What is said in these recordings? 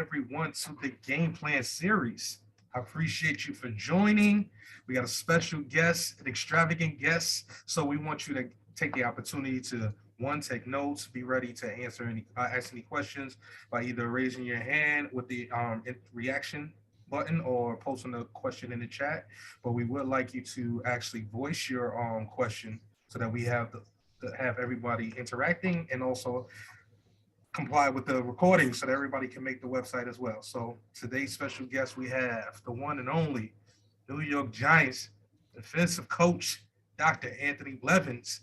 everyone to the Game Plan series. I appreciate you for joining. We got a special guest, an extravagant guest. So we want you to take the opportunity to one, take notes, be ready to ask any questions by either raising your hand with the reaction button or posting a question in the chat. But we would like you to actually voice your question so that we have to have everybody interacting and also comply with the recording so that everybody can make the website as well. So today's special guest we have the one and only New York Giants defensive coach, Dr. Anthony Blevins.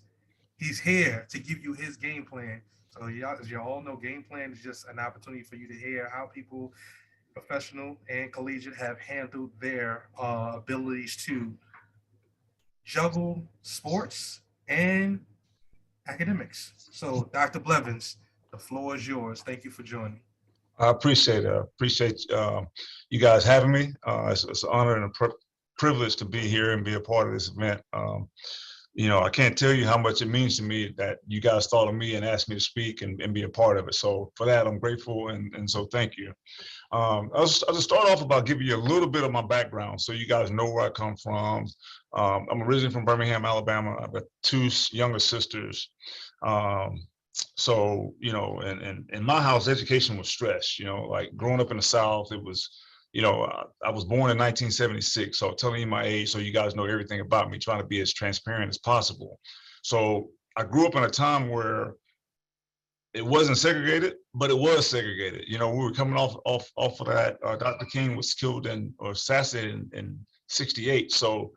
He's here to give you his game plan. So y'all, as you all know, game plan is just an opportunity for you to hear how people, professional and collegiate, have handled their abilities to juggle sports and academics. So, Dr. Blevins, the floor is yours. Thank you for joining. I appreciate it. I appreciate you guys having me. It's an honor and a privilege to be here and be a part of this event. I can't tell you how much it means to me that you guys thought of me and asked me to speak and be a part of it. So for that, I'm grateful, and so thank you. I'll just start off about giving you a little bit of my background so you guys know where I come from. I'm originally from Birmingham, Alabama. I've got two younger sisters. So, in my house, education was stressed, like growing up in the South, it was, I was born in 1976. So telling you my age, so you guys know everything about me, trying to be as transparent as possible. So I grew up in a time where it wasn't segregated, but it was segregated. We were coming off of that. Dr. King was killed or assassinated in 68. So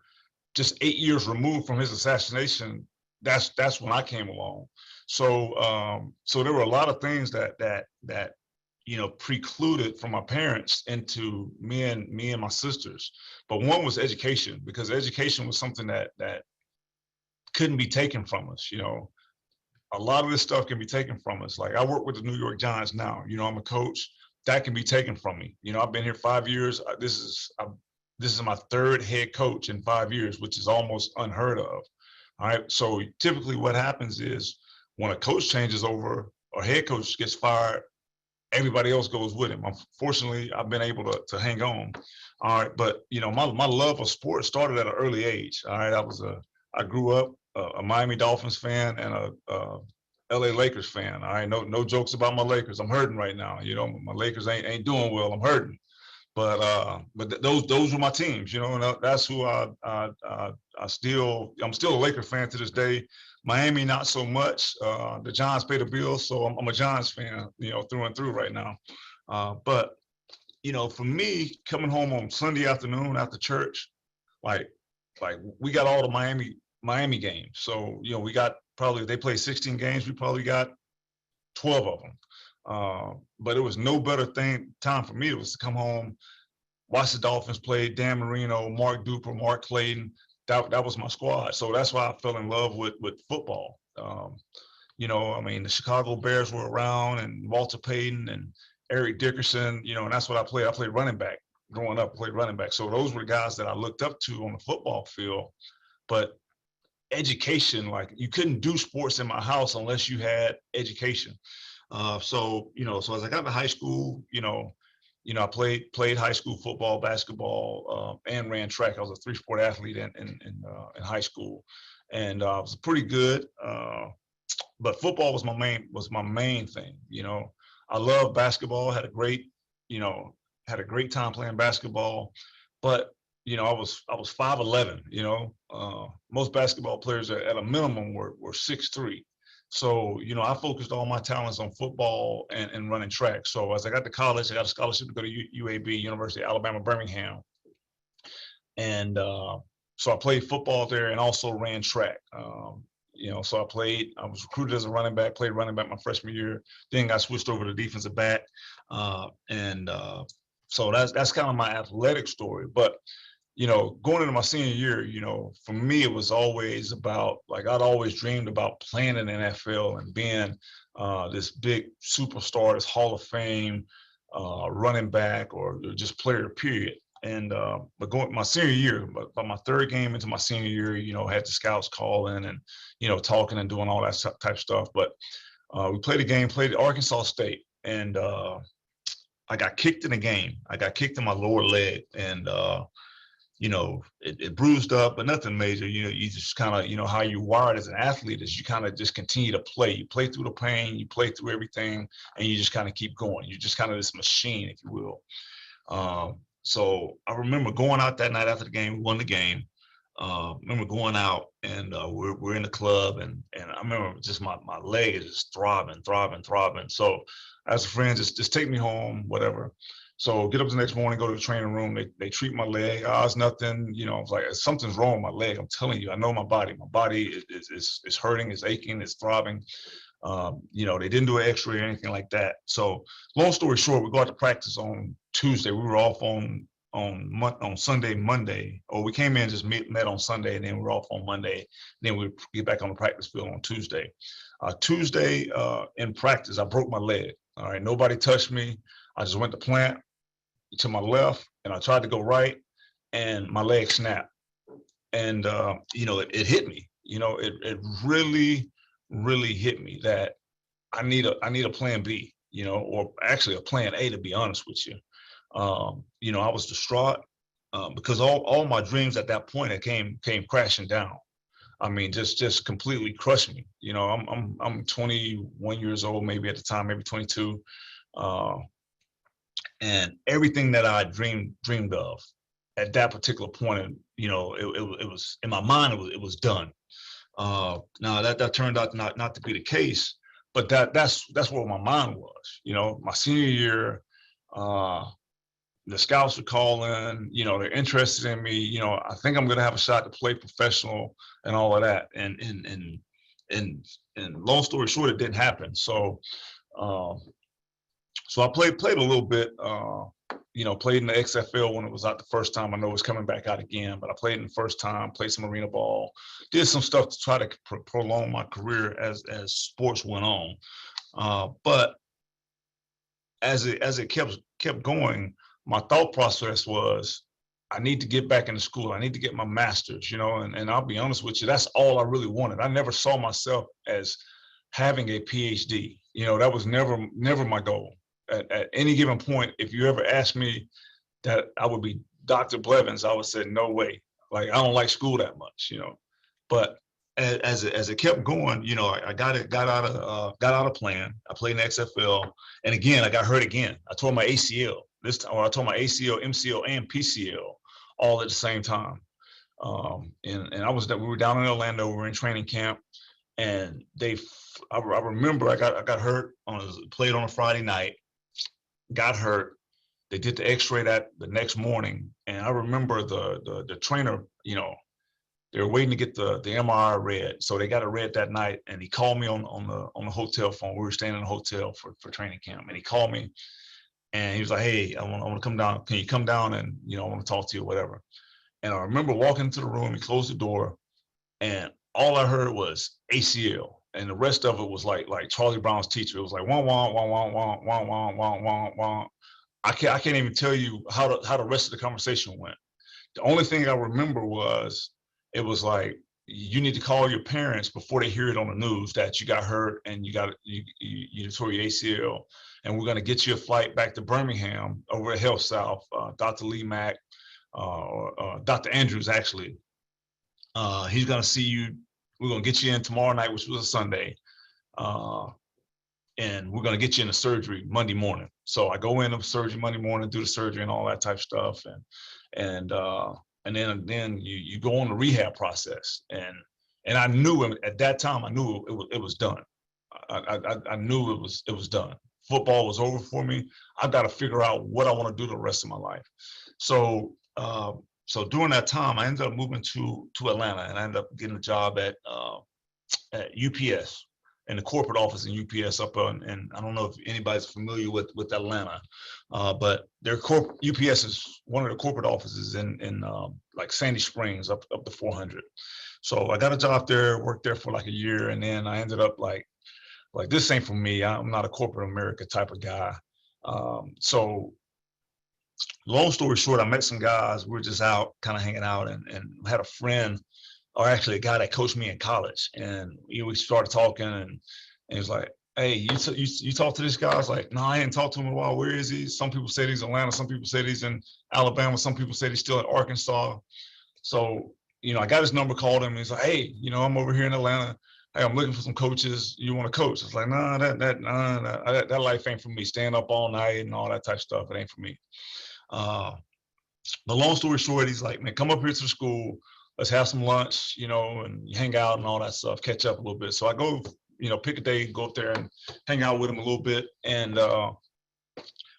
just 8 years removed from his assassination, that's when I came along. So so there were a lot of things that precluded from my parents into me and my sisters. But one was education, because education was something that couldn't be taken from us. A lot of this stuff can be taken from us. Like I work with the New York Giants now. I'm a coach. That can be taken from me. I've been here 5 years. This is my third head coach in 5 years, which is almost unheard of. All right. So typically what happens is when a coach changes over or head coach gets fired, everybody else goes with him. Unfortunately, I've been able to hang on. All right. But, my love of sports started at an early age. All right. I grew up a Miami Dolphins fan and a LA Lakers fan. All right. No jokes about my Lakers. I'm hurting right now. My Lakers ain't doing well. I'm hurting. But those were my teams, and that's who I'm still a Laker fan to this day. Miami, not so much. The Giants pay the bills, so I'm a Giants fan, through and through right now. But for me, coming home on Sunday afternoon after church, like we got all the Miami games. So we got probably, if they play 16 games, we probably got 12 of them. But it was no better time for me. It was to come home, watch the Dolphins play, Dan Marino, Mark Duper, Mark Clayton. That was my squad. So that's why I fell in love with football. The Chicago Bears were around, and Walter Payton and Eric Dickerson, and that's what I played. I played running back. Growing up, I played running back. So those were the guys that I looked up to on the football field. But education, like you couldn't do sports in my house unless you had education. So as I got to high school, I played high school football, basketball, and ran track. I was a 3-sport athlete in high school, and I was pretty good. But football was my main thing. I love basketball. Had a great time playing basketball, but I was 5'11". Most basketball players at a minimum were 6'3". So, I focused all my talents on football and running track. So as I got to college, I got a scholarship to go to UAB, University of Alabama, Birmingham. And so I played football there and also ran track. So I was recruited as a running back, played running back my freshman year, then got switched over to defensive back. So that's kind of my athletic story. But going into my senior year, for me, it was always about, like, I'd always dreamed about playing in the NFL and being this big superstar, this Hall of Fame running back or just player, period. And but going my senior year, but by my third game into my senior year, had the scouts calling and, talking and doing all that type of stuff. But we played a game, played at Arkansas State. And I got kicked in the game. I got kicked in my lower leg, and you know, it bruised up, but nothing major. You know, you just kind of, you know, how you wired as an athlete is you kind of just continue to play. You play through the pain, you play through everything, and you just kind of keep going. You're just kind of this machine, if you will. So I remember going out that night after the game. We won the game. Remember going out, and we're in the club, and I remember just my leg is just throbbing. So as a friend, just take me home, whatever. So get up the next morning, go to the training room. They treat my leg. Oh, it's nothing. You know, it's like something's wrong with my leg. I'm telling you, I know my body. My body is hurting, it's aching, it's throbbing. You know, they didn't do an X-ray or anything like that. So long story short, we go out to practice on Tuesday. We were off on Sunday, Monday, or we came in, just met on Sunday, and then we were off on Monday. Then we get back on the practice field on Tuesday. Tuesday in practice, I broke my leg. All right, nobody touched me. I just went to plant to my left, and I tried to go right, and my leg snapped. And you know, it hit me. You know, it really hit me that I need a plan B. You know, or actually a plan A, to be honest with you. You know, I was distraught because all my dreams at that point came crashing down. I mean, just completely crushed me. You know, I'm 21 years old, maybe at the time, maybe 22. And everything that I dreamed of at that particular point, you know, it was in my mind. It was done. Now that turned out not to be the case, but that's where my mind was. You know, my senior year, the scouts are calling. You know, they're interested in me. You know, I think I'm gonna have a shot to play professional and all of that. And long story short, it didn't happen. So. So I played a little bit, you know, played in the XFL when it was out the first time. I know it's coming back out again, but I played in the first time, played some arena ball, did some stuff to try to prolong my career as sports went on. But as it kept going, my thought process was, I need to get back into school. I need to get my master's, you know, and I'll be honest with you, that's all I really wanted. I never saw myself as having a PhD. You know, that was never my goal. At any given point, if you ever asked me that I would be Dr. Blevins, I would say, no way. Like, I don't like school that much, you know. But as it kept going, you know, I got out of plan. I played in the XFL, and again, I got hurt again. I tore my ACL this time, or I tore my ACL, MCL, and PCL all at the same time. And we were down in Orlando. We were in training camp, and I remember I got hurt played on a Friday night. Got hurt. They did the X-ray the next morning, and I remember the trainer, you know, they were waiting to get the MRI read, so they got it read that night, and he called me on the hotel phone. We were staying in a hotel for training camp, and he called me, and he was like, "Hey, I want to come down. Can you come down and, you know, I want to talk to you, or whatever." And I remember walking into the room. He closed the door, and all I heard was ACL. And the rest of it was like Charlie Brown's teacher. It was like wah wah wah wah wah wah wah wah wah wah. I can't even tell you how the rest of the conversation went. The only thing I remember was it was like, you need to call your parents before they hear it on the news that you got hurt and you tore your ACL, and we're gonna get you a flight back to Birmingham over at Health South. Dr. Lee Mack, Dr. Andrews actually. He's gonna see you. We're gonna get you in tomorrow night, which was a Sunday, and we're gonna get you into surgery Monday morning. So I go into surgery Monday morning, do the surgery and all that type of stuff, and then you go on the rehab process. And I knew at that time, I knew it was done. I knew it was done. Football was over for me. I've got to figure out what I want to do the rest of my life. So during that time, I ended up moving to Atlanta, and I ended up getting a job at UPS, in the corporate office in UPS and I don't know if anybody's familiar with Atlanta, but UPS is one of the corporate offices in like Sandy Springs up to 400. So I got a job there, worked there for like a year, and then I ended up like this ain't for me. I'm not a corporate America type of guy. So long story short, I met some guys. We were just out kind of hanging out, and had a friend, or actually a guy that coached me in college. And we started talking, and he was like, hey, you talk to this guy? I was like, no, I ain't talked to him in a while. Where is he? Some people said he's in Atlanta. Some people said he's in Alabama. Some people said he's still in Arkansas. So, I got his number, called him. He's like, hey, I'm over here in Atlanta. Hey, I'm looking for some coaches. You want to coach? I was like, nah, that life ain't for me. Staying up all night and all that type of stuff, it ain't for me. But long story short, he's like, man, come up here to the school. Let's have some lunch, and hang out and all that stuff, catch up a little bit. So I go, pick a day, go up there and hang out with him a little bit. And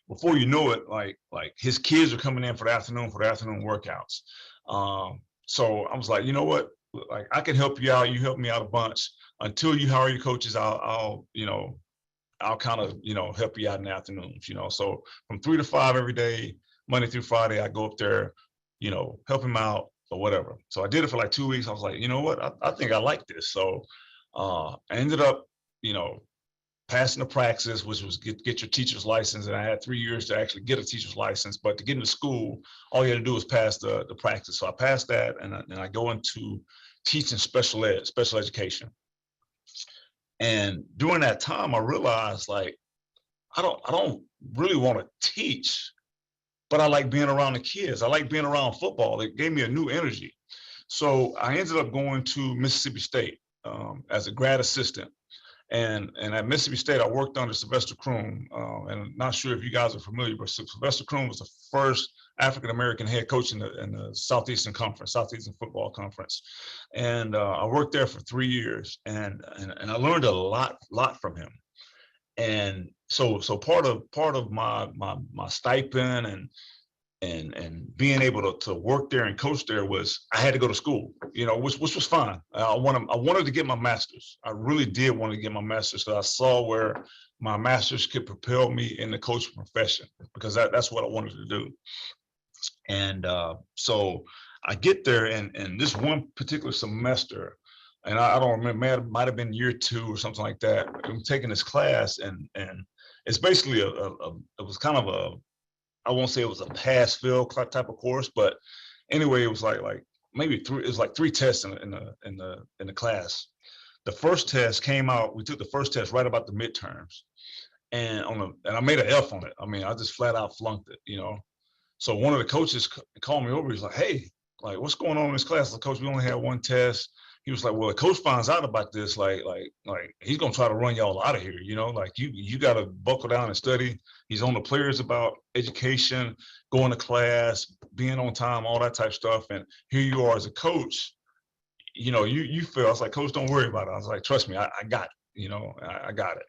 before you know it, like his kids are coming in for the afternoon workouts. So I was like, you know what? Like, I can help you out. You help me out a bunch. Until you hire your coaches, I'll kind of, help you out in the afternoons, So from 3 to 5 every day, Monday through Friday, I go up there, help him out or whatever. So I did it for like 2 weeks. I was like, you know what? I think I like this. So I ended up, passing the praxis, which was get your teacher's license. And I had 3 years to actually get a teacher's license. But to get into school, all you had to do was pass the praxis. So I passed that, and I go into teaching special education. And during that time, I realized, like, I don't really want to teach, but I like being around the kids. I like being around football. It gave me a new energy. So I ended up going to Mississippi State as a grad assistant. And at Mississippi State, I worked under Sylvester Croom. And I'm not sure if you guys are familiar, but Sylvester Croom was the first African-American head coach in the Southeastern Football Conference. And I worked there for 3 years, and I learned a lot from him. And so part of my stipend and being able to work there and coach there was I had to go to school, which was fine. I wanted to get my master's. I really did want to get my master's, because I saw where my master's could propel me in the coaching profession, because that's what I wanted to do. And so I get there, and this one particular semester, and I don't remember, it might have been year 2 or something like that. I'm taking this class, and it's basically it was kind of I won't say it was a pass-fail type of course, but anyway, it was like maybe 3. It was like 3 tests in the class. The first test came out. We took the first test right about the midterms, and I made an F on it. I mean, I just flat out flunked it, So one of the coaches called me over. He's like, "Hey, like, what's going on in this class?" Like, "Coach, we only had 1 test." He was like, "Well, the coach finds out about this, like he's gonna try to run y'all out of here, like you got to buckle down and study." He's on the players about education, going to class, being on time, all that type of stuff. And here you are as a coach, you feel. I was like, "Coach, don't worry about it." I was like, "Trust me, I got it, I got it,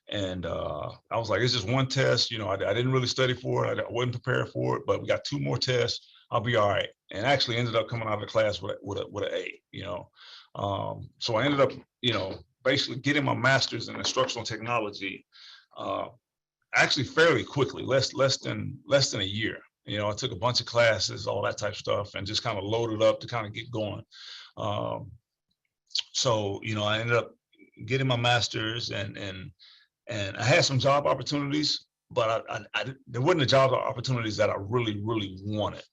And I was like, "It's just 1 test, I didn't really study for it. I wasn't prepared for it, but we got 2 more tests. I'll be all right." And actually ended up coming out of the class with an A, So I ended up, basically getting my master's in instructional technology, actually fairly quickly, less than a year. I took a bunch of classes, all that type of stuff, and just kind of loaded up to kind of get going. So, I ended up getting my master's, and I had some job opportunities, but there wasn't the job opportunities that I really wanted.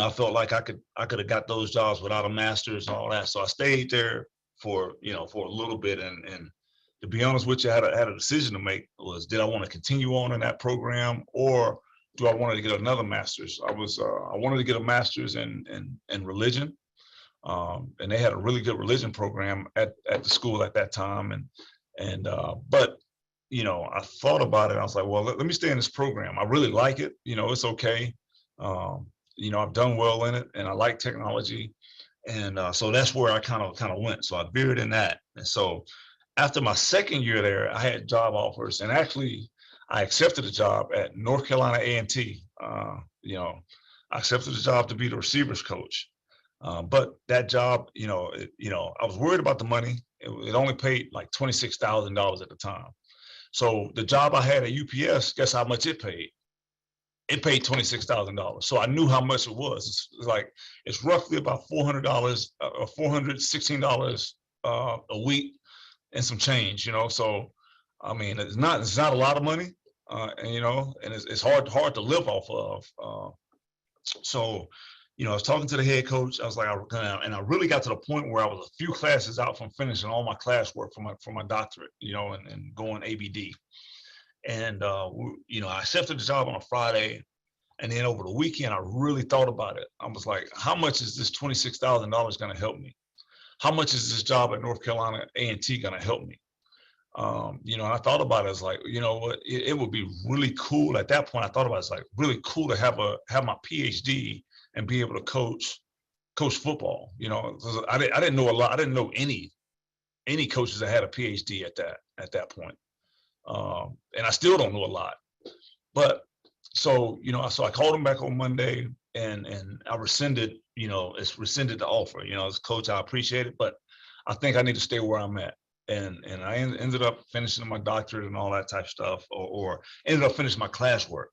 I felt like I could have got those jobs without a master's and all that. So I stayed there for a little bit, and to be honest with you, I had a decision to make. Was, did I want to continue on in that program, or do I want to get another master's? I wanted to get a master's in religion, and they had a really good religion program at the school at that time, but I thought about it. I was like, well, let me stay in this program. I really like it. It's okay. I've done well in it, and I like technology, and so that's where I kind of went. So I veered in that, and so after my second year there, I had job offers, and actually I accepted a job at North Carolina A&T. I accepted the job to be the receivers coach, but that job, I was worried about the money. It only paid like $26,000 at the time. So the job I had at UPS, guess how much it paid? It paid $26,000. So I knew how much it was. It's roughly about $400 or $416 a week and some change, So I mean, it's not a lot of money, and it's hard to live off of. So, I was talking to the head coach. I was like, and I really got to the point where I was a few classes out from finishing all my classwork for my doctorate, and going ABD. And I accepted the job on a Friday, and then over the weekend, I really thought about it. I was like, how much is this $26,000 going to help me? How much is this job at North Carolina A&T going to help me? And I thought about it as like, you know what, it would be really cool. At that point, I thought about it as like really cool to have my PhD and be able to coach football. I didn't know a lot. I didn't know any coaches that had a PhD at that point. And I still don't know a lot. But so I called him back on Monday, and I rescinded the offer. As coach, I appreciate it, but I think I need to stay where I'm at. And I ended up finishing my doctorate and all that type of stuff, or ended up finishing my classwork.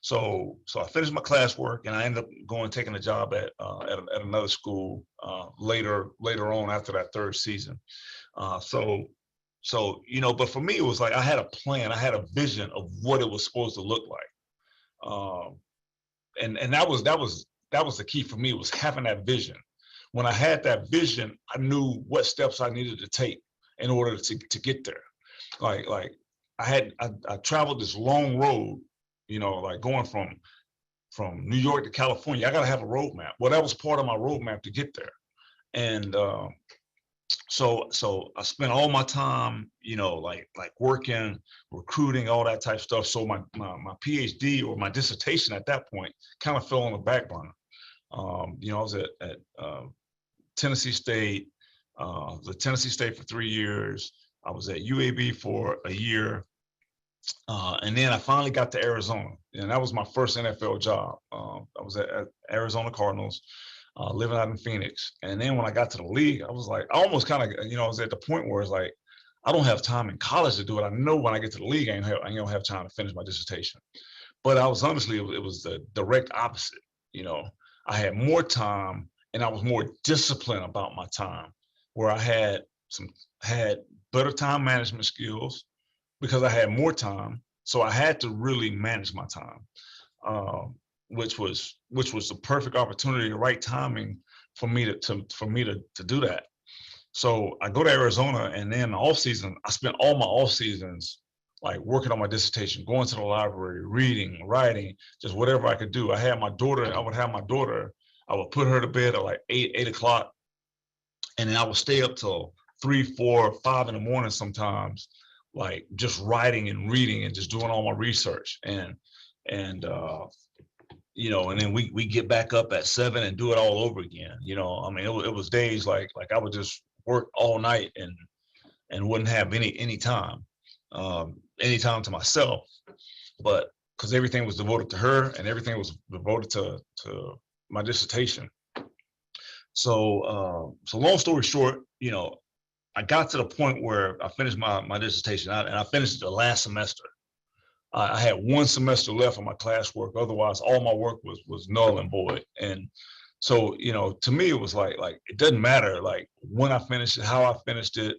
So I finished my classwork, and I ended up taking a job at another school later on after that third season. But for me, it was like I had a plan, I had a vision of what it was supposed to look like, and that was the key for me, was having that vision. When I had that vision, I knew what steps I needed to take in order to get there. Like I traveled this long road, like going from New York to California. I got to have a roadmap. Well, that was part of my roadmap to get there. And so I spent all my time, like working, recruiting, all that type of stuff. So my PhD, or my dissertation at that point, kind of fell on the back burner. I was at Tennessee State. I was at Tennessee State for 3 years. I was at UAB for a year. And then I finally got to Arizona, and that was my first NFL job. I was at Arizona Cardinals, living out in Phoenix. And then when I got to the league, I was like, I almost kind of, I was at the point where it's like, I don't have time in college to do it. I know when I get to the league, I don't have time to finish my dissertation. But I was honestly, it was the direct opposite. I had more time, and I was more disciplined about my time, where I had better time management skills because I had more time. So I had to really manage my time, which was the perfect opportunity, the right timing for me to do that. So I go to Arizona, and then the off season, I spent all my off seasons like working on my dissertation, going to the library, reading, writing, just whatever I could do. I would have my daughter, I would put her to bed at like 8 o'clock. And then I would stay up till 3, 4, 5 in the morning sometimes, like just writing and reading and just doing all my research. And then we get back up at 7 and do it all over again. It was days like I would just work all night and wouldn't have any time to myself, but because everything was devoted to her and everything was devoted to my dissertation. So long story short, I got to the point where I finished my dissertation, and I finished it the last semester. I had 1 semester left on my classwork. Otherwise, all my work was null and void. And so, to me, it was like it doesn't matter like when I finished it, how I finished it,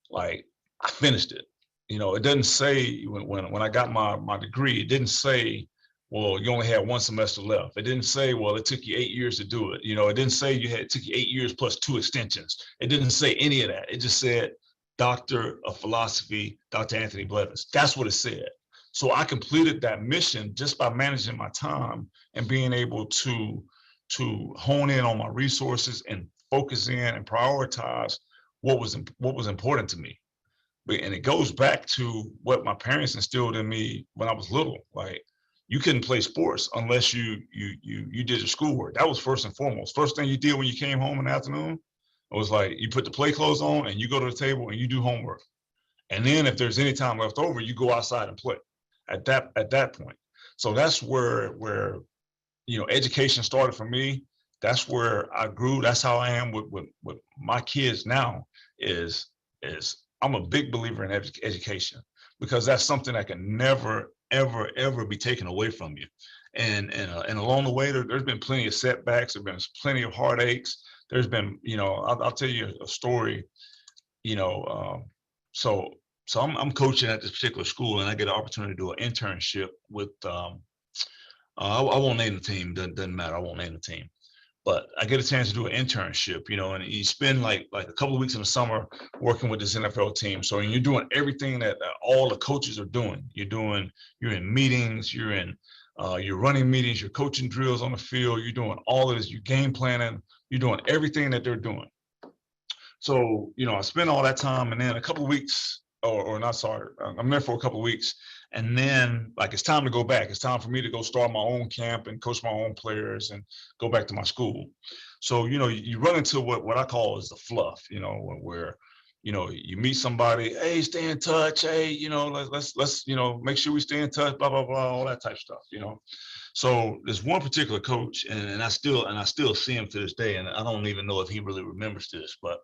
like I finished it. It doesn't say when I got my degree, it didn't say, well, you only had 1 semester left. It didn't say, well, it took you 8 years to do it. It didn't say it took you 8 years plus 2 extensions. It didn't say any of that. It just said Doctor of Philosophy, Dr. Anthony Blevins. That's what it said. So I completed that mission just by managing my time and being able to hone in on my resources and focus in and prioritize what was important to me. And it goes back to what my parents instilled in me when I was little. Like, you couldn't play sports unless you did your schoolwork. That was first and foremost. First thing you did when you came home in the afternoon, it was like you put the play clothes on and you go to the table and you do homework. And then if there's any time left over, you go outside and play at that point. So that's where education started for me. That's where I grew. That's how I am with my kids now. Is I'm a big believer in education, because that's something that can never, ever be taken away from you. And along the way, there's been plenty of setbacks. There's been plenty of heartaches. There's been, I'll tell you a story. So I'm coaching at this particular school, and I get an opportunity to do an internship with. I won't name the team. Doesn't matter. I won't name the team. but I get a chance to do an internship, you know, and you spend like a couple of weeks in the summer working with this NFL team. So you're doing everything that all the coaches are doing. You're in meetings, you're running meetings, you're coaching drills on the field, you're doing all of this, you're game planning, you're doing everything that they're doing. So, you know, I spent all that time, and then a couple of weeks, or not, sorry, I'm there for a couple of weeks, and then like it's time to go back. It's time for me to go start my own camp and coach my own players and go back to my school. So, you know, you run into what I call is the fluff, you know, where you know, you meet somebody, hey, stay in touch, hey, you know, let's you know, make sure we stay in touch, blah blah blah, all that type of stuff, you know. So there's one particular coach, and I still see him to this day, and I don't even know if he really remembers this, but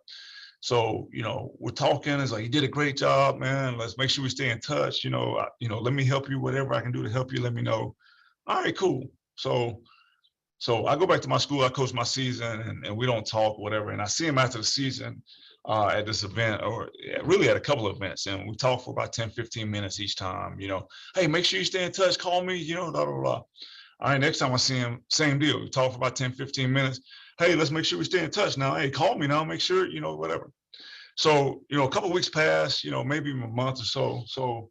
so, you know, we're talking. It's like, you did a great job, man. Let's make sure we stay in touch. You know, let me help you. Whatever I can do to help you, let me know. All right, cool. So I go back to my school. I coach my season, and we don't talk, whatever. And I see him after the season at this event, or really at a couple of events, and we talk for about 10, 15 minutes each time. You know, hey, make sure you stay in touch. Call me. You know, blah blah blah. All right, next time I see him, same deal. We talk for about 10, 15 minutes. Hey, let's make sure we stay in touch now. Hey, call me now. Make sure, you know, whatever. So, you know, a couple of weeks pass, you know, maybe a month or so. So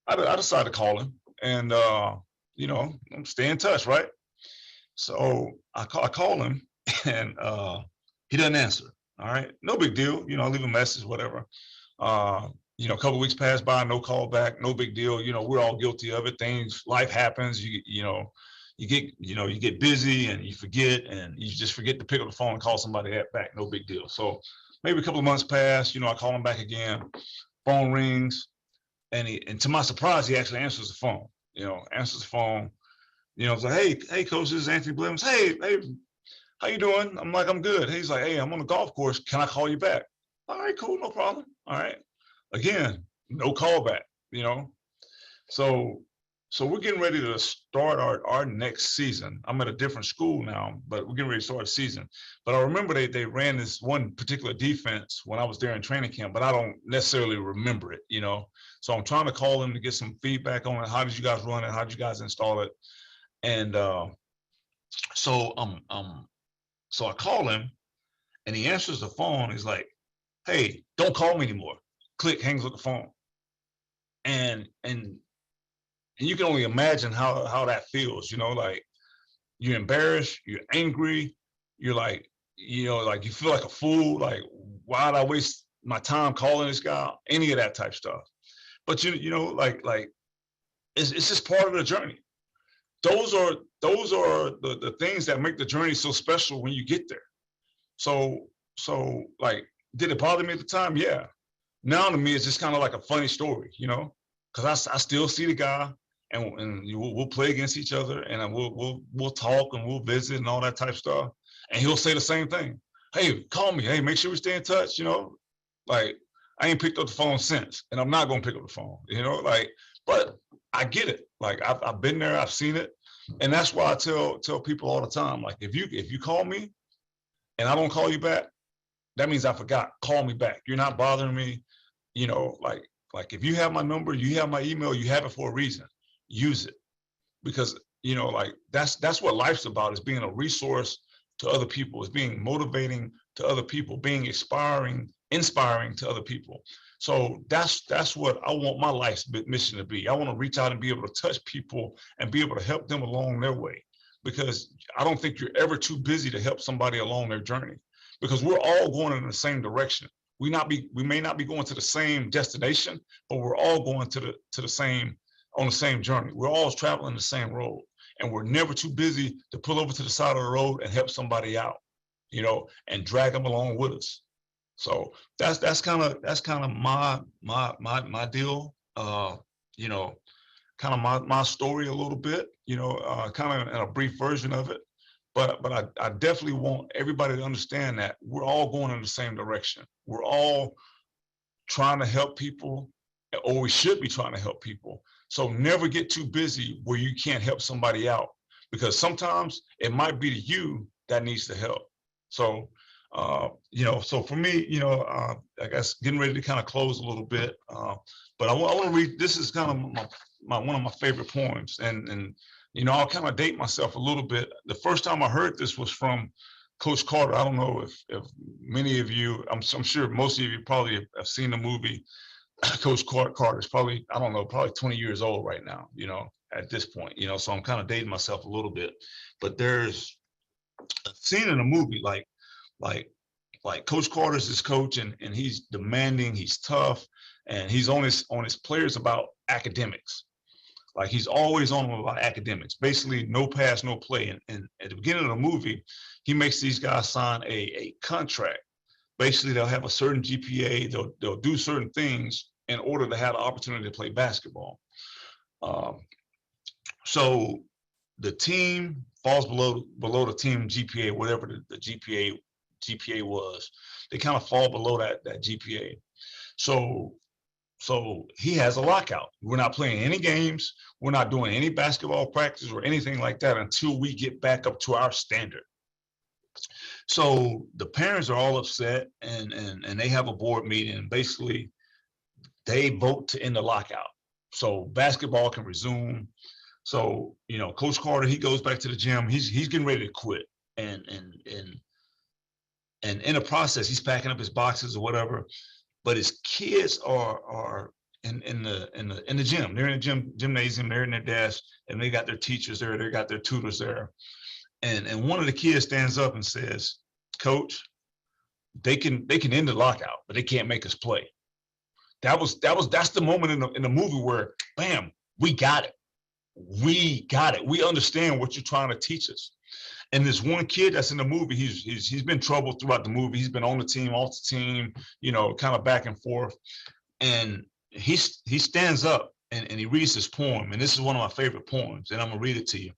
I decided to call him, and, you know, stay in touch, right? So I call him, and he doesn't answer. All right. No big deal. You know, I leave a message, whatever. You know, a couple of weeks pass by, no call back, no big deal. You know, we're all guilty of it. Life happens. You know, you get busy and you forget, and you just forget to pick up the phone and call somebody back. No big deal. So maybe a couple of months pass, you know, I call him back again, phone rings, and to my surprise, he actually answers the phone, you know, you know, it's like, hey, coach, this is Anthony Blevins. Hey, how you doing? I'm like, I'm good. He's like, hey, I'm on the golf course. Can I call you back? All right, cool, no problem. All right. Again, no call back, you know. So we're getting ready to start our next season. I'm at a different school now, but we're getting ready to start the season. But I remember they ran this one particular defense when I was there in training camp, but I don't necessarily remember it, you know. So I'm trying to call them to get some feedback on it. How did you guys run it? How did you guys install it? And so I call him, and he answers the phone. He's like, hey, don't call me anymore. Click, hangs up the phone. And you can only imagine how that feels, you know, like you're embarrassed, you're angry, you're like, you know, like you feel like a fool, like, why did I waste my time calling this guy? Any of that type stuff. But you know, like it's just part of the journey. Those are the things that make the journey so special when you get there. So like, did it bother me at the time? Yeah. Now to me, it's just kind of like a funny story, you know, because I still see the guy, and we'll play against each other, and we'll talk, and we'll visit and all that type of stuff. And he'll say the same thing. Hey, call me. Hey, make sure we stay in touch. You know, like, I ain't picked up the phone since, and I'm not gonna pick up the phone. You know, like, but I get it. Like, I've been there, I've seen it, and that's why I tell people all the time. Like, if you call me and I don't call you back, that means I forgot. Call me back. You're not bothering me. You know, like if you have my number, you have my email, you have it for a reason. Use it, because, you know, like that's what life's about, is being a resource to other people, is being motivating to other people, being inspiring to other people. So that's what I want my life's mission to be. I want to reach out and be able to touch people and be able to help them along their way, because I don't think you're ever too busy to help somebody along their journey, because we're all going in the same direction. We may not be going to the same destination, but we're all going to the same, on the same journey. We're all traveling the same road, and we're never too busy to pull over to the side of the road and help somebody out, you know, and drag them along with us. So that's kind of my deal. You know, kind of my story a little bit. You know, kind of in a brief version of it. But I definitely want everybody to understand that we're all going in the same direction. We're all trying to help people, or we should be trying to help people. So never get too busy where you can't help somebody out, because sometimes it might be you that needs the help. So, you know, so for me, you know, I guess getting ready to kind of close a little bit, but I want to read, this is kind of one of my favorite poems, and you know, I'll kind of date myself a little bit. The first time I heard this was from Coach Carter, I don't know if many of you, I'm sure most of you probably have seen the movie. Coach Carter is probably, I don't know, probably 20 years old right now, at this point, so I'm kind of dating myself a little bit. But there's a scene in the movie like Coach Carter's his coach, and he's demanding, he's tough, and he's on his players about academics. Like he's always on them about academics, basically no pass, no play. And at the beginning of the movie, he makes these guys sign a contract. Basically, they'll have a certain GPA, they'll do certain things in order to have the opportunity to play basketball. So the team falls below the team GPA, whatever the GPA was. They kind of fall below that GPA. So he has a lockout. We're not playing any games. We're not doing any basketball practice or anything like that until we get back up to our standard. So the parents are all upset, and they have a board meeting, and basically they vote to end the lockout so basketball can resume. So, Coach Carter, he goes back to the gym. He's getting ready to quit. And in the process, he's packing up his boxes or whatever. But his kids are in the gym. They're in the gymnasium. They're in their desk, and they got their teachers there. They got their tutors there. And one of the kids stands up and says, "Coach, they can end the lockout, but they can't make us play." That's the moment in the movie where, bam, we got it. We got it. We understand what you're trying to teach us. And this one kid that's in the movie, he's been troubled throughout the movie. He's been on the team, off the team, kind of back and forth. And he stands up and he reads this poem. And this is one of my favorite poems. And I'm gonna read it to you.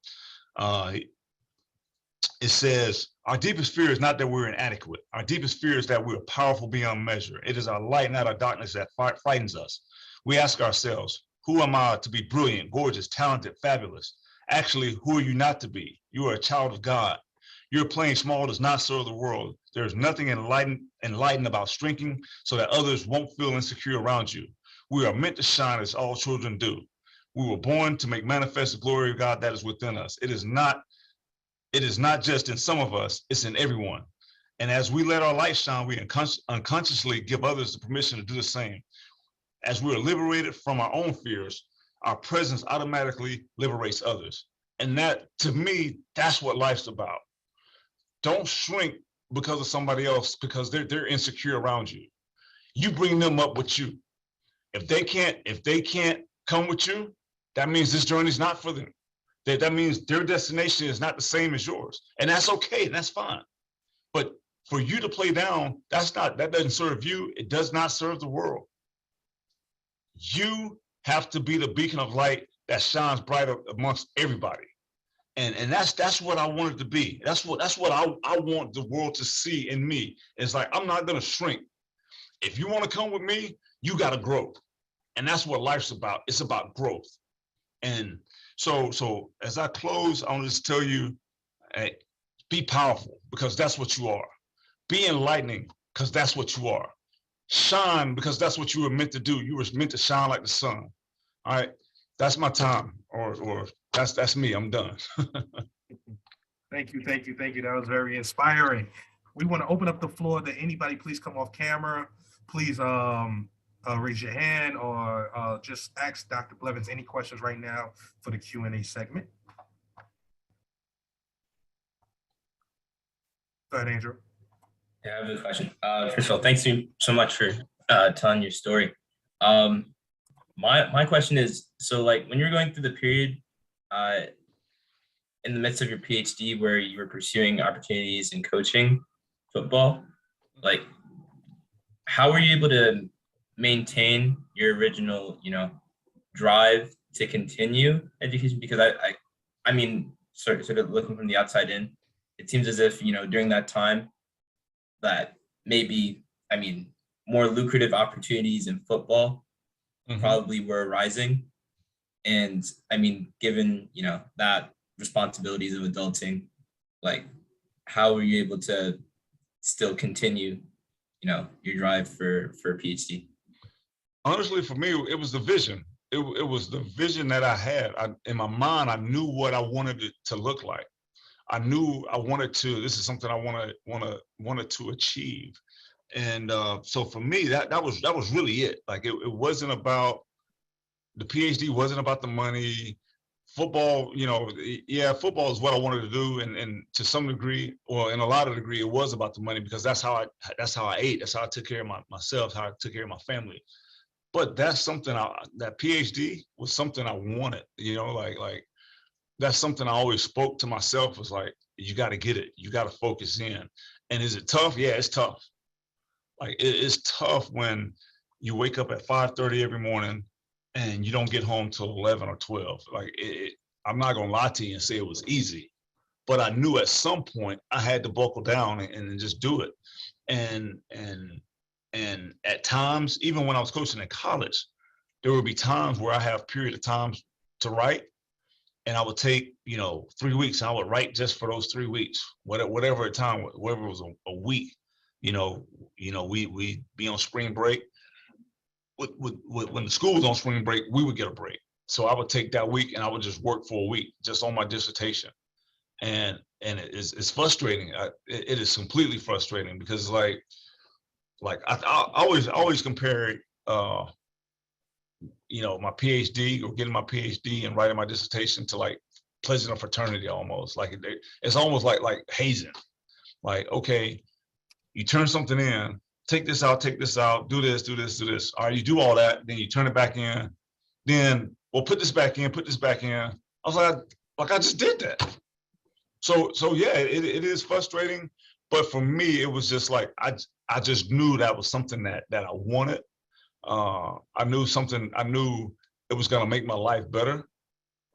It says, "Our deepest fear is not that we're inadequate. Our deepest fear is that we're powerful beyond measure. It is our light, not our darkness, that frightens us. We ask ourselves, who am I to be brilliant, gorgeous, talented, fabulous? Actually, who are you not to be? You are a child of God. Your playing small does not serve the world. There is nothing enlightened about shrinking so that others won't feel insecure around you. We are meant to shine as all children do. We were born to make manifest the glory of God that is within us. It is not just in some of us, it's in everyone. And as we let our light shine, we unconsciously give others the permission to do the same. As we are liberated from our own fears, our presence automatically liberates others. And that, to me, that's what life's about. Don't shrink because of somebody else, because they're insecure around you. You bring them up with you. If they can't come with you, that means this journey's not for them. That means their destination is not the same as yours. And that's okay, that's fine. But for you to play down, that doesn't serve you. It does not serve the world. You have to be the beacon of light that shines bright amongst everybody. And that's what I want it to be. That's what I want the world to see in me. It's like, I'm not gonna shrink. If you want to come with me, you gotta grow. And that's what life's about. It's about growth. And so as I close, I want to just tell you, hey, be powerful, because that's what you are. Be enlightening, because that's what you are. Shine, because that's what you were meant to do. You were meant to shine like the sun. All right, that's my time, or that's me. I'm done. Thank you. That was very inspiring. We want to open up the floor to anybody. Please come off camera. Please raise your hand, or just ask Dr. Blevins any questions right now for the Q&A segment. Go ahead, Andrew. Yeah, I have a question. First of all, thanks so much for telling your story. My question is, so like when you're going through the period in the midst of your PhD where you were pursuing opportunities in coaching football, like how were you able to maintain your original, drive to continue education? Because I mean, sort of looking from the outside in, it seems as if, during that time that maybe, more lucrative opportunities in football probably were arising. And given, that responsibilities of adulting, like how were you able to still continue, your drive for a PhD? Honestly, for me, it was the vision. It was the vision that I had. In my mind, I knew what I wanted it to look like. I knew I wanted to. This is something I wanted to achieve. And so for me, that was really it. Like it wasn't about the PhD, wasn't about the money. Football, yeah, football is what I wanted to do, and to some degree, or in a lot of degree, it was about the money because that's how I ate, that's how I took care of myself, how I took care of my family. But that's something that PhD was something I wanted, like that's something I always spoke to myself was like, you got to get it, you got to focus in. And is it tough? Yeah, it's tough. Like it's tough when you wake up at 5:30 every morning and you don't get home till 11 or 12. Like I'm not gonna lie to you and say it was easy, but I knew at some point I had to buckle down and just do it. And at times, even when I was coaching in college, there would be times where I have period of times to write, and I would take 3 weeks. And I would write just for those 3 weeks, whatever time, whatever it was a week. We be on spring break. When the school was on spring break, we would get a break. So I would take that week and I would just work for a week just on my dissertation. And it's frustrating. It is completely frustrating because like I always compare my PhD or getting my PhD and writing my dissertation to like pledging a fraternity almost. Like it's almost like hazing. Like, okay, you turn something in, take this out, do this, do this, do this. All right, you do all that, then you turn it back in. Then, well, put this back in. I was like I just did that. So yeah, it is frustrating. But for me, it was just like I just knew that was something that I wanted. I knew it was gonna make my life better.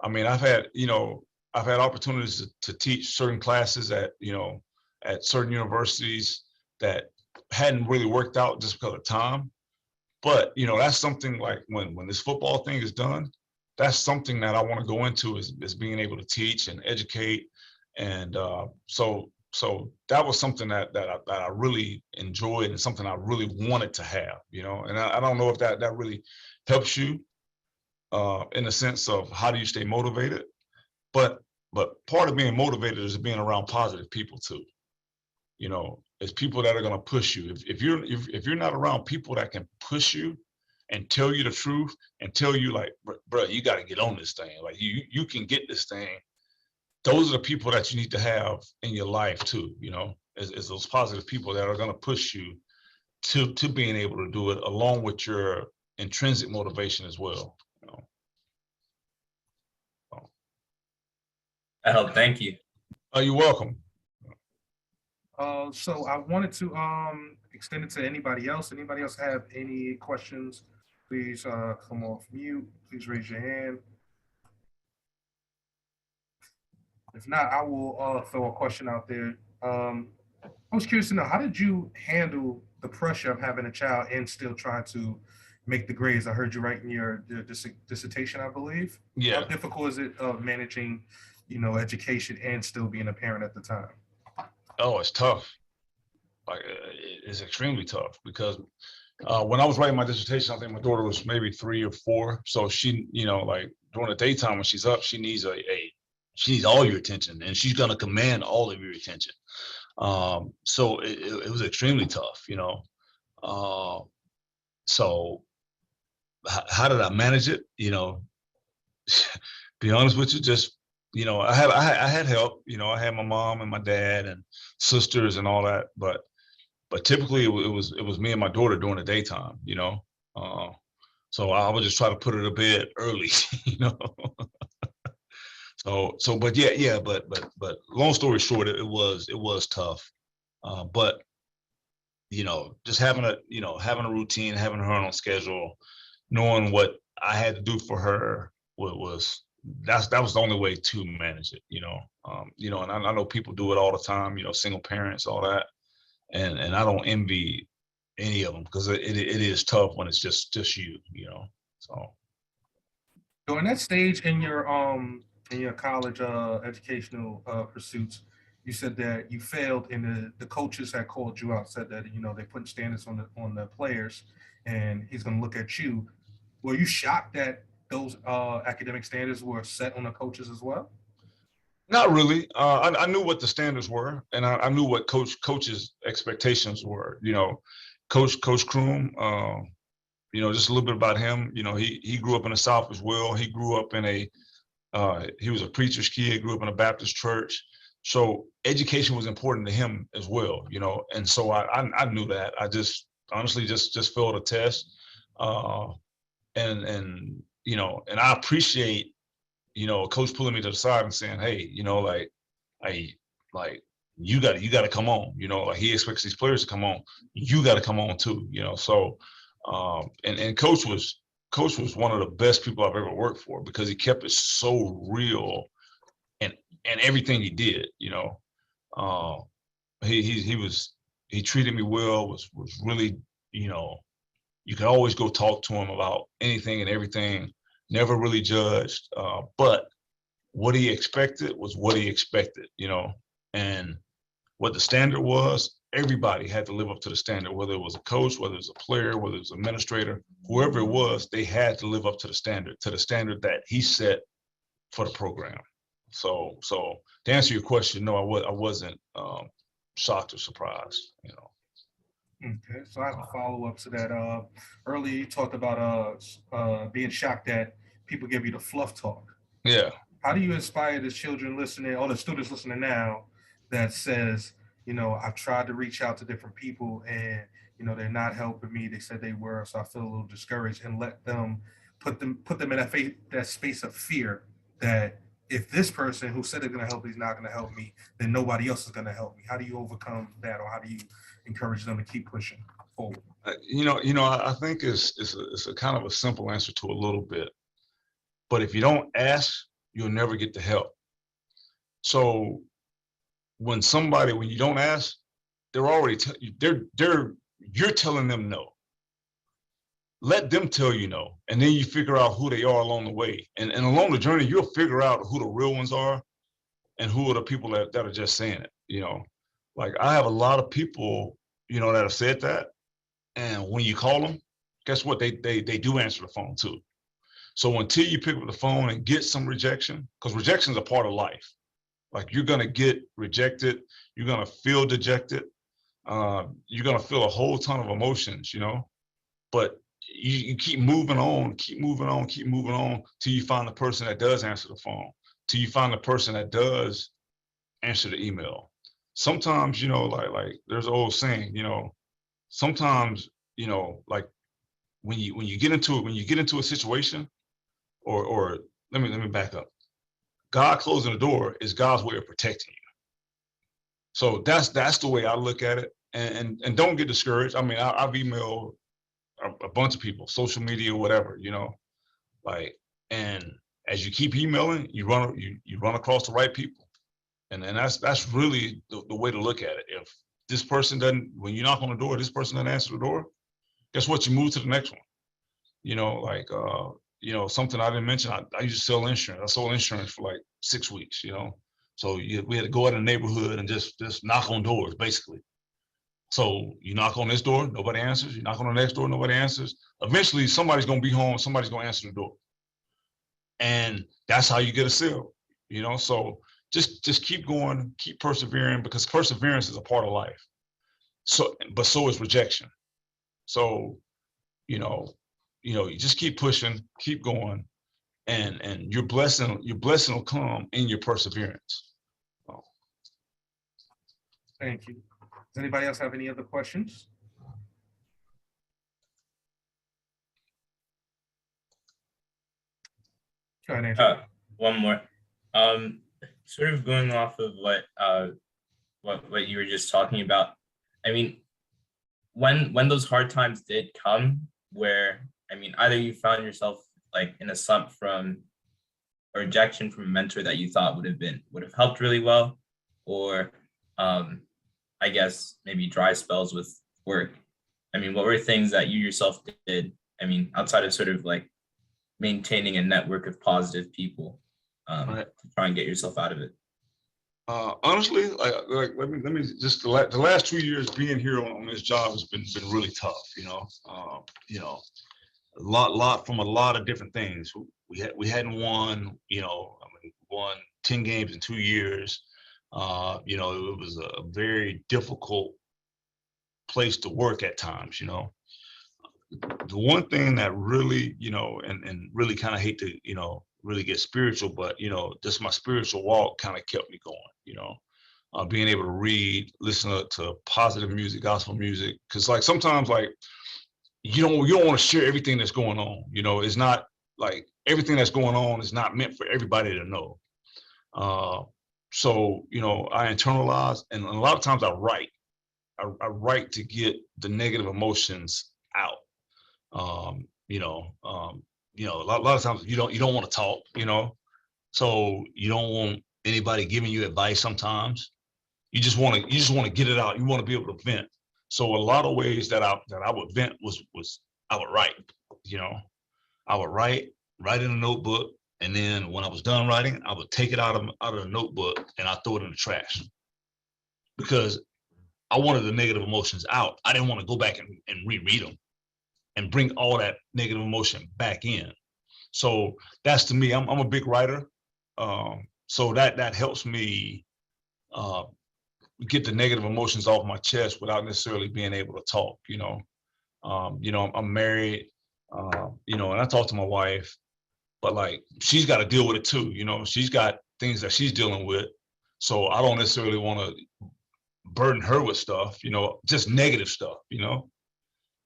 I mean, I've had opportunities to teach certain classes at certain universities that hadn't really worked out just because of time. But that's something like when this football thing is done, that's something that I want to go into is being able to teach and educate. And so that was something that I really enjoyed and something I really wanted to have, and I don't know if that really helps you in the sense of how do you stay motivated, but part of being motivated is being around positive people too. It's people that are going to push you. If you're not around people that can push you and tell you the truth and tell you like, bro, you got to get on this thing. Like you can get this thing. Those are the people that you need to have in your life too. Is those positive people that are going to push you to being able to do it along with your intrinsic motivation as well. I hope. Thank you. You're welcome. So I wanted to extend it to anybody else. Anybody else have any questions? Please come off mute. Please raise your hand. If not, I will throw a question out there. I was curious to know, how did you handle the pressure of having a child and still trying to make the grades? I heard you writing your dissertation, I believe. Yeah. How difficult is it of managing, education and still being a parent at the time? Oh, it's tough. Like it's extremely tough because when I was writing my dissertation, I think my daughter was maybe 3 or 4. So she, like during the daytime when she's up, she needs she needs all your attention, and she's gonna command all of your attention. So it was extremely tough, so how did I manage it? Be honest with you, just I had help. I had my mom and my dad and sisters and all that, but typically it was me and my daughter during the daytime. So I would just try to put her to bed early. So but yeah, but long story short, it was tough. But just having a routine, having her on schedule, knowing what I had to do for her that was the only way to manage it. And I know people do it all the time. Single parents, all that, and I don't envy any of them because it is tough when it's just you. So during that stage in your college educational pursuits, you said that you failed, and the coaches had called you out, said that they put standards on the players, and he's going to look at you. Were you shocked that those academic standards were set on the coaches as well? Not really. I knew what the standards were, and I knew what coach's expectations were. You know, Coach Kroom. You know, just a little bit about him. You know, he grew up in the South as well. He grew up in a he was a preacher's kid. Grew up in a Baptist church. So education was important to him as well. You know, and so I knew that. I just honestly just failed a test, and you know, and I appreciate, you know, a coach pulling me to the side and saying, hey, you know, like, you got to come on, you know, like he expects these players to come on. You got to come on too, you know. So, and coach was one of the best people I've ever worked for, because he kept it so real and everything he did, you know. He treated me well, was really, you know, you could always go talk to him about anything and everything. Never really judged, but what he expected was what he expected, you know, and what the standard was, everybody had to live up to the standard, whether it was a coach, whether it was a player, whether it was an administrator, whoever it was, they had to live up to the standard that he set for the program. So to answer your question, no, I wasn't shocked or surprised, you know. Okay, so I have a follow up to that. Earlier you talked about being shocked that people give you the fluff talk. Yeah. How do you inspire the children listening, or the students listening now, that says, you know, I've tried to reach out to different people and, you know, they're not helping me. They said they were, so I feel a little discouraged, and let them put them in that space of fear that if this person who said they're going to help me is not going to help me, then nobody else is going to help me. How do you overcome that, or how do you encourage them to keep pushing forward? You know, I think it's a kind of a simple answer to a little bit, but if you don't ask, you'll never get the help. So when you don't ask, they're already you're telling them no. Let them tell you no, and then you figure out who they are along the way, and along the journey you'll figure out who the real ones are and who are the people that are just saying it. You know, like I have a lot of people, you know, that have said that, and when you call them, guess what? They do answer the phone too. So until you pick up the phone and get some rejection, because rejection is a part of life. Like you're gonna get rejected, you're gonna feel dejected, you're gonna feel a whole ton of emotions, you know. But you keep moving on till you find the person that does answer the phone, till you find the person that does answer the email. Sometimes, you know, like there's an old saying, you know, sometimes, you know, like when you get into a situation, or let me back up. God closing the door is God's way of protecting you. So that's the way I look at it. And don't get discouraged. I mean, I've emailed a bunch of people, social media, whatever, you know, like, and as you keep emailing, you run across the right people. And that's really the way to look at it. If this person doesn't, when you knock on the door, this person doesn't answer the door, guess what? You move to the next one. You know, like, you know, something I didn't mention, I used to sell insurance. I sold insurance for like 6 weeks, you know. So we had to go out in the neighborhood and just knock on doors, basically. So you knock on this door, nobody answers. You knock on the next door, nobody answers. Eventually, somebody's going to be home. Somebody's going to answer the door. And that's how you get a sale, you know. So just keep going, keep persevering, because perseverance is a part of life. So, but so is rejection. So, you just keep pushing, keep going, and your blessing will come in your perseverance. Oh. Thank you. Does anybody else have any other questions? Go ahead, Andrew. One more. Sort of going off of what you were just talking about. I mean, when those hard times did come, where, I mean, either you found yourself like in a slump from a rejection from a mentor that you thought would have helped really well, or I guess maybe dry spells with work. I mean, what were things that you yourself did? I mean, outside of sort of like maintaining a network of positive people, Right. to try and get yourself out of it. Honestly, like let me just the last 2 years being here on this job has been really tough. You know, a lot from a lot of different things. We hadn't won. You know, I mean, won 10 games in 2 years. You know, it was a very difficult place to work at times, you know. The one thing that really, you know, and really kind of hate to, you know, really get spiritual, but, you know, just my spiritual walk kind of kept me going, you know. Being able to read, listen to positive music, gospel music, because like sometimes like you don't want to share everything that's going on. You know, it's not like everything that's going on is not meant for everybody to know. So you know, I internalize, and a lot of times I write. I write to get the negative emotions out. You know, a lot of times you don't want to talk. You know, so you don't want anybody giving you advice sometimes. You just want to get it out. You want to be able to vent. So a lot of ways that I would vent was I would write. You know, I would write in a notebook, and then when I was done writing, I would take it out of the notebook and I throw it in the trash because I wanted the negative emotions out. I didn't want to go back and reread them and bring all that negative emotion back in. So that's to me. I'm a big writer, so that helps me. Get the negative emotions off my chest without necessarily being able to talk, you know. I'm married, you know, and I talk to my wife, but like she's got to deal with it too, you know. She's got things that she's dealing with. So I don't necessarily want to burden her with stuff, you know, just negative stuff, you know,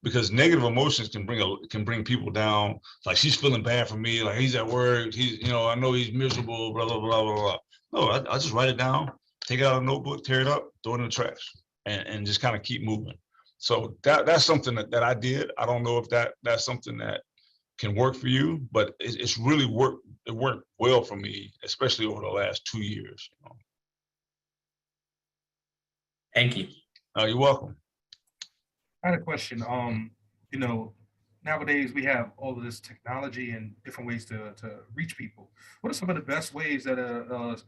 because negative emotions can bring people down. Like she's feeling bad for me, like he's at work, he's, you know, I know he's miserable, blah, blah, blah, blah, blah. No, I just write it down, take it out of a notebook, tear it up, throw it in the trash, and just kind of keep moving. So that's something that I did. I don't know if that's something that can work for you, but it's really worked. It worked well for me, especially over the last 2 years. You know? Thank you. You're welcome. I had a question. You know, nowadays we have all of this technology and different ways to reach people. What are some of the best ways that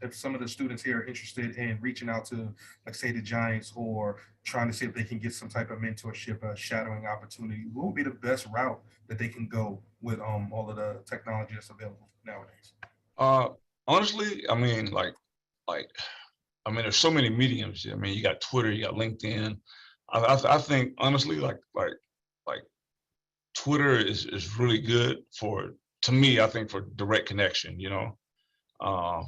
if some of the students here are interested in reaching out to, like, say, the Giants, or trying to see if they can get some type of mentorship, shadowing opportunity? What would be the best route that they can go with all of the technology that's available nowadays? Honestly, I mean, I mean, there's so many mediums. I mean, you got Twitter, you got LinkedIn. I think honestly, like Twitter is really good to me, I think, for direct connection, you know,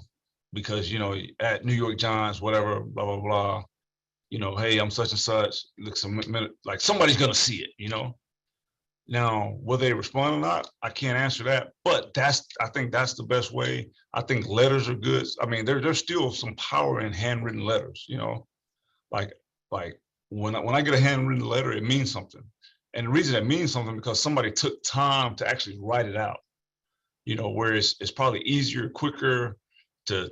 because, you know, at New York Giants, whatever, blah, blah, blah, you know, hey, I'm such and such, looks like somebody's going to see it, you know. Now, whether they respond or not, I can't answer that, but I think that's the best way. I think letters are good. I mean, there's still some power in handwritten letters, you know, like, when I get a handwritten letter, it means something. And the reason it means something because somebody took time to actually write it out, you know, where it's probably easier, quicker to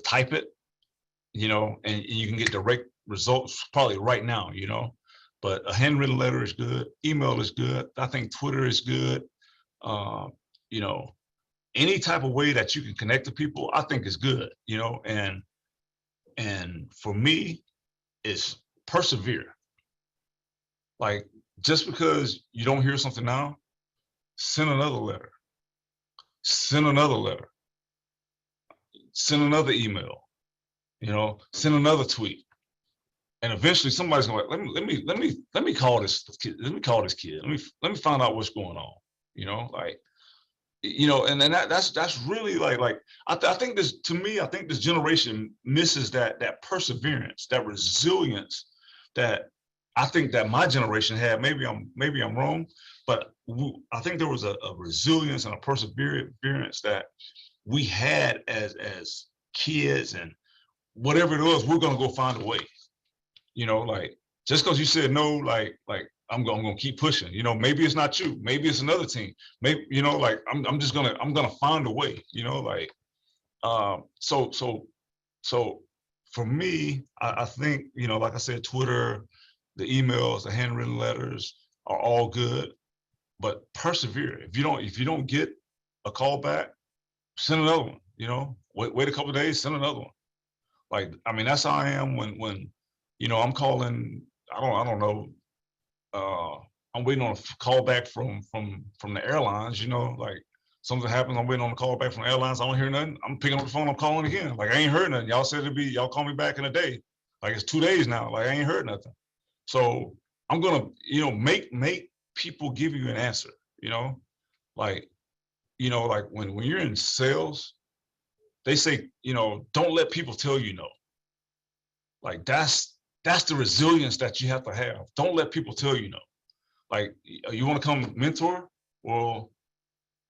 type it, you know, and you can get direct results probably right now, you know. But a handwritten letter is good. Email is good. I think Twitter is good. You know, any type of way that you can connect to people, I think is good, you know. And for me, it's persevere. Like, just because you don't hear something now, send another letter, send another letter, send another email, you know, send another tweet. And eventually somebody's gonna like, let me call this kid, let me find out what's going on, you know, like, you know, and then that's really like I think this, to me, I think this generation misses that perseverance, that resilience that I think that my generation had. Maybe I'm wrong, but I think there was a resilience and a perseverance that we had as kids, and whatever it was, we're gonna go find a way. You know, like, just because you said no, like I'm gonna keep pushing. You know, maybe it's not you, maybe it's another team. Maybe, you know, like I'm gonna find a way. You know, like so for me, I think, you know, like I said, Twitter, the emails, the handwritten letters are all good, but persevere. If you don't get a call back, send another one. You know, wait a couple of days, send another one. Like, I mean, that's how I am when you know, I'm calling. I don't know. I'm waiting on a call back from the airlines. You know, like Something happens, I'm waiting on the call back from the airlines. I don't hear nothing. I'm picking up the phone. I'm calling again. Like, I ain't heard nothing. Y'all said y'all call me back in a day. Like, it's 2 days now. Like, I ain't heard nothing. So I'm gonna, make people give you an answer. Like, like when you're in sales, they say, don't let people tell you no. Like, that's the resilience that you have to have. Don't let people tell you no. Like, you want to come mentor? Well,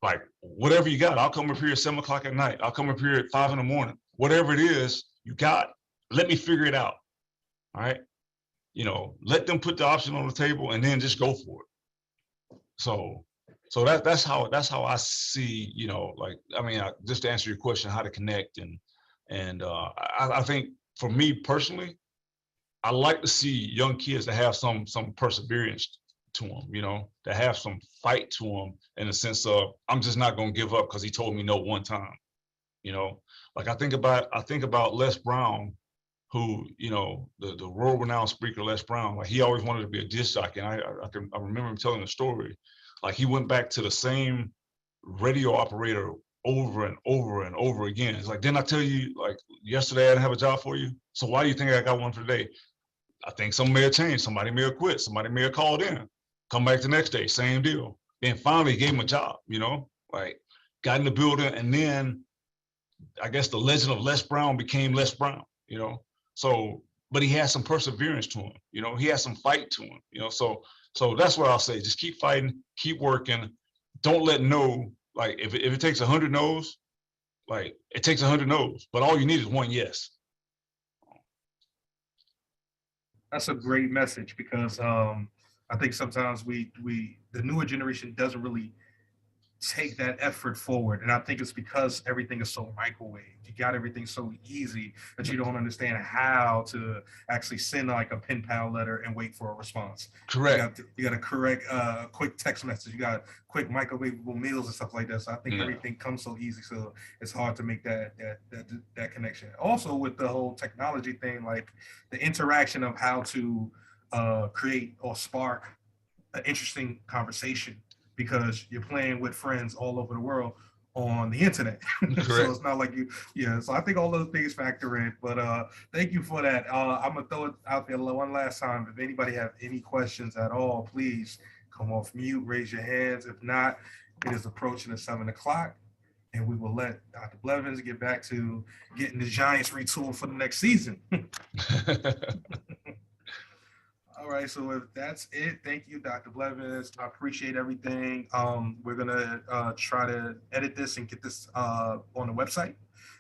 like, whatever you got, I'll come up here at 7 o'clock at night. I'll come up here at 5 in the morning. Whatever it is you got, let me figure it out. All right. Let them put the option on the table and then just go for it. So that's how I see, like, I mean, just to answer your question, how to connect and I think for me personally, I like to see young kids that have some perseverance to them, that have some fight to them in the sense of, I'm just not going to give up because he told me no one time. Like, I think about Les Brown, who, the world-renowned speaker Les Brown. Like, he always wanted to be a disc jockey, and I remember him telling a story. Like, he went back to the same radio operator over and over and over again. It's like, didn't I tell you, like, yesterday I didn't have a job for you? So why do you think I got one for today? I think something may have changed. Somebody may have quit. Somebody may have called in. Come back the next day, same deal. Then finally gave him a job, like, got in the building, and then I guess the legend of Les Brown became Les Brown, So, but he has some perseverance to him, he has some fight to him, so that's what I'll say. Just keep fighting, keep working. Don't let no, like, if it takes 100 no's, like, it takes 100 no's, but all you need is one yes. That's a great message, because I think sometimes the newer generation doesn't really take that effort forward. And I think it's because everything is so microwave. You got everything so easy that you don't understand how to actually send like a pen pal letter and wait for a response. Correct. You got a correct quick text message. You got quick microwavable meals and stuff like that. So I think everything comes so easy. So it's hard to make that connection. Also with the whole technology thing, like the interaction of how to create or spark an interesting conversation, because you're playing with friends all over the world on the internet. So it's not like so I think all those things factor in, but thank you for that. I'm gonna throw it out there one last time. If anybody have any questions at all, please come off mute, raise your hands. If not, it is approaching the 7 o'clock, and we will let Dr. Blevins get back to getting the Giants retooled for the next season. All right, so if that's it, thank you, Dr. Blevins. I appreciate everything. We're gonna try to edit this and get this on the website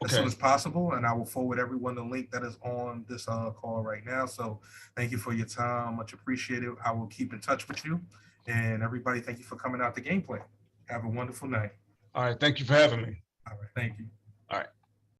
as soon as possible, and I will forward everyone the link that is on this call right now. So thank you for your time, much appreciated. I will keep in touch with you, and everybody, thank you for coming out to Gameplay. Have a wonderful night. All right, thank you for having me. All right, thank you. All right.